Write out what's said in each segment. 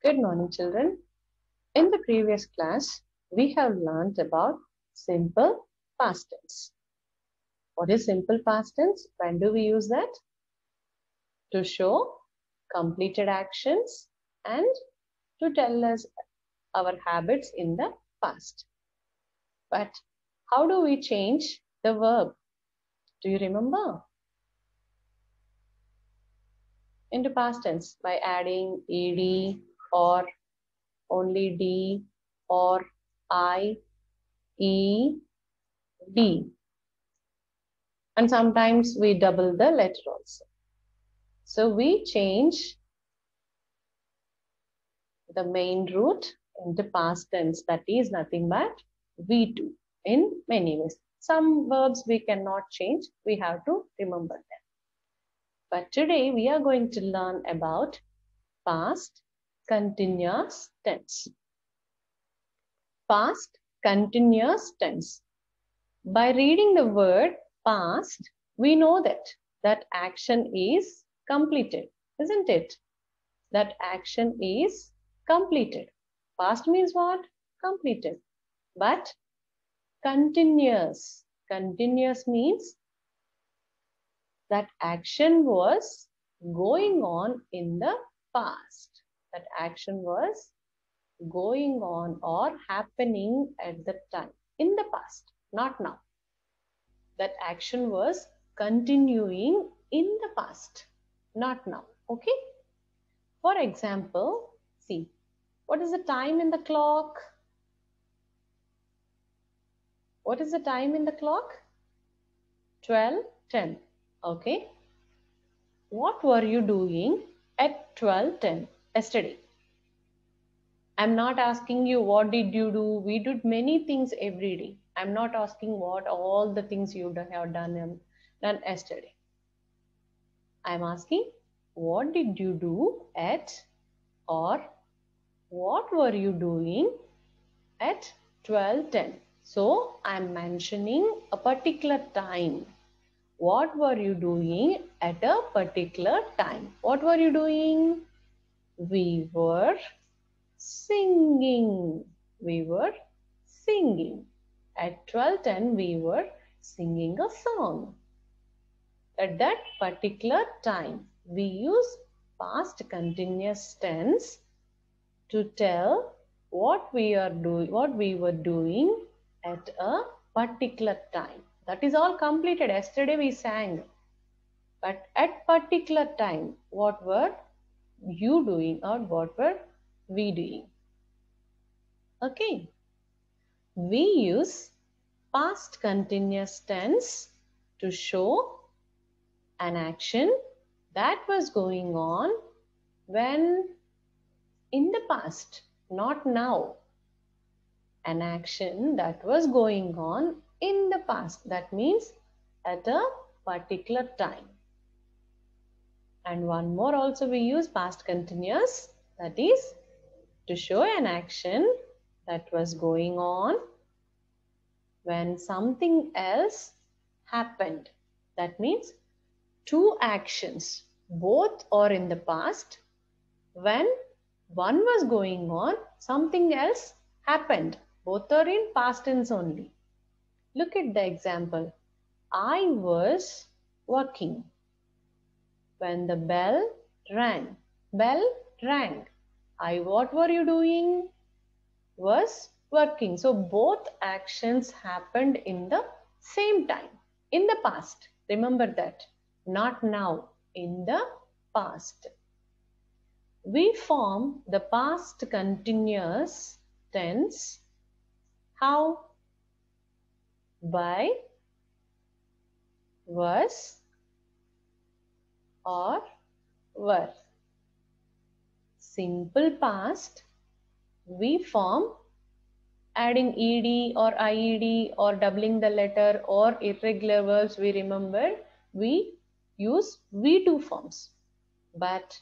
Good morning, children. In the previous class, we have learned about simple past tense. What is simple past tense? When do we use that? To show completed actions and to tell us our habits in the past. But how do we change the verb? Do you remember? Into past tense by adding ed or only d or I, e, d. And sometimes we double the letter also. So we change the main root into past tense. That is nothing but V2 in many ways. Some verbs we cannot change. We have to remember them. But today we are going to learn about past continuous tense. Past continuous tense. By reading the word past, we know that action is completed, isn't it? That action is completed. Past means what? Completed. But continuous. Continuous means that action was going on in the past. That action was going on or happening at the time. In the past, not now. That action was continuing in the past, not now. Okay? For example, see, what is the time in the clock? What is the time in the clock? 12:10. Okay. What were you doing at 12:10 yesterday? I'm not asking you what did you do. We did many things every day. I'm not asking what all the things you have done yesterday. I'm asking what did you do at or what were you doing at 12:10? So I'm mentioning a particular time. What were you doing at a particular time? What were you doing? We were singing. We were singing. At 12:10 we were singing a song. At that particular time we use past continuous tense to tell what we were doing at a particular time. That is all completed. Yesterday we sang. But at particular time, what were you doing or what were we doing? Okay. We use past continuous tense to show an action that was going on when in the past, not now. An action that was going on in the past. That means at a particular time. And one more also we use past continuous, that is to show an action that was going on when something else happened. That means two actions, both are in the past. When one was going on, something else happened. Both are in past tense only. Look at the example. I was working when the bell rang. Bell rang. What were you doing? Was working. So both actions happened in the same time, in the past. Remember that. Not now, in the past. We form the past continuous tense. How? By was or were. Simple past, we form adding ed or ied or doubling the letter or irregular verbs. We remember we use V2 forms. But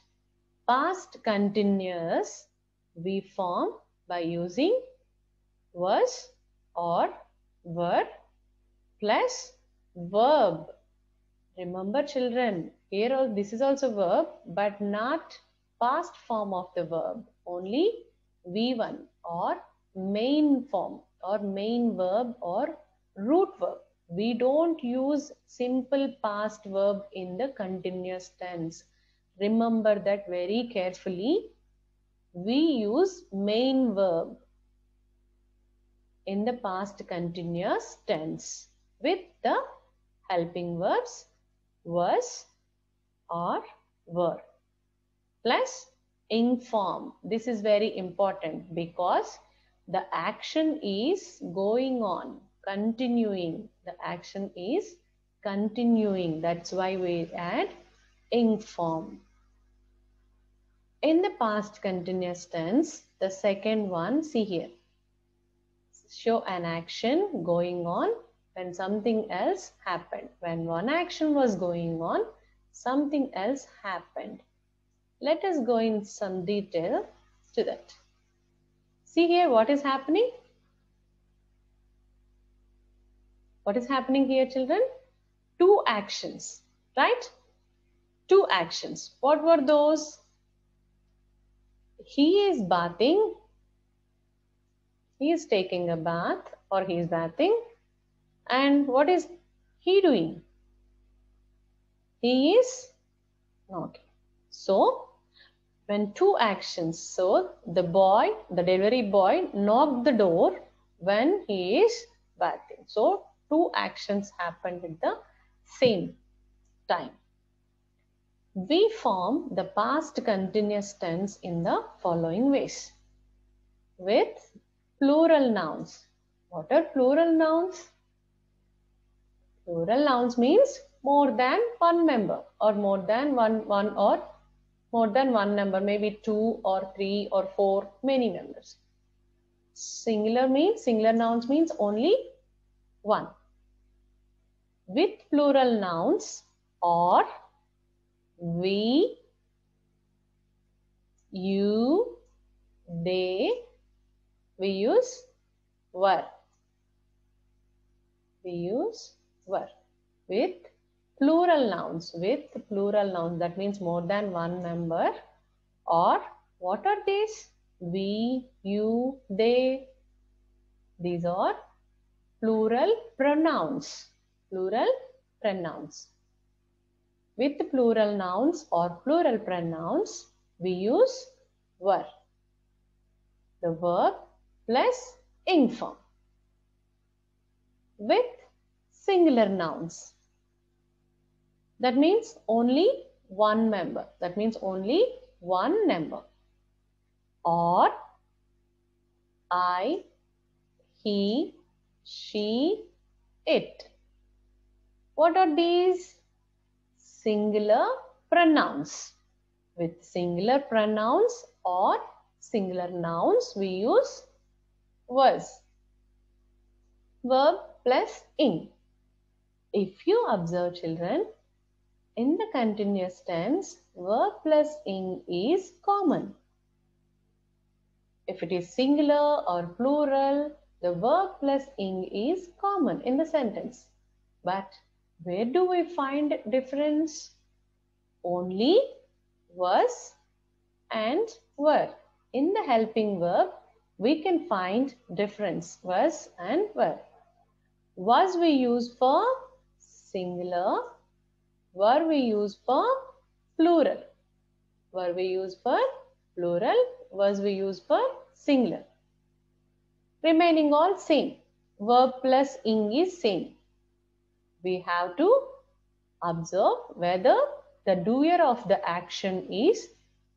past continuous we form by using was or were plus verb. Remember children, here this is also verb but not past form of the verb, only V1 or main form or main verb or root verb. We don't use simple past verb in the continuous tense. Remember that very carefully. We use main verb in the past continuous tense with the helping verbs was or were plus ing form. This is very important because the action is going on, continuing. The action is continuing. That's why we add ing form. In the past continuous tense, the second one, see here, show an action going on when something else happened. When one action was going on, something else happened. Let us go in some detail to that. See here what is happening. What is happening here, children? Two actions, right? Two actions. What were those? He is bathing. He is taking a bath or he is bathing. And what is he doing? He is not. So, when two actions, so the delivery boy knocked the door when he is bathing. So, two actions happened at the same time. We form the past continuous tense in the following ways. With plural nouns. What are plural nouns? Plural nouns means more than one member or more than one or more than one number, maybe 2 or 3 or 4, many members. Singular nouns means only one. With plural nouns or we, you, they, we use were. We use were. With plural nouns, that means more than one member, or what are these? We, you, they. These are plural pronouns. Plural pronouns. With plural nouns or plural pronouns, we use were. The verb plus ing form. With singular nouns, that means only one member. That means only one number. Or I, he, she, it. What are these? Singular pronouns. With singular pronouns or singular nouns, we use was. Verb plus ing. If you observe, children, in the continuous tense, verb plus ing is common. If it is singular or plural, the verb plus ing is common in the sentence. But where do we find difference? Only was and were. In the helping verb, we can find difference, was and were. Was we use for singular, were we use for plural. Were we use for plural, was we use for singular. Remaining all same. Verb plus ing is same. We have to observe whether the doer of the action is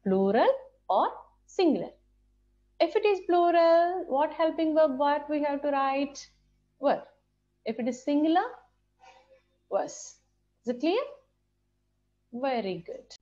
plural or singular. If it is plural, what helping verb what we have to write? Were. If it is singular, was. Is it clear? Very good.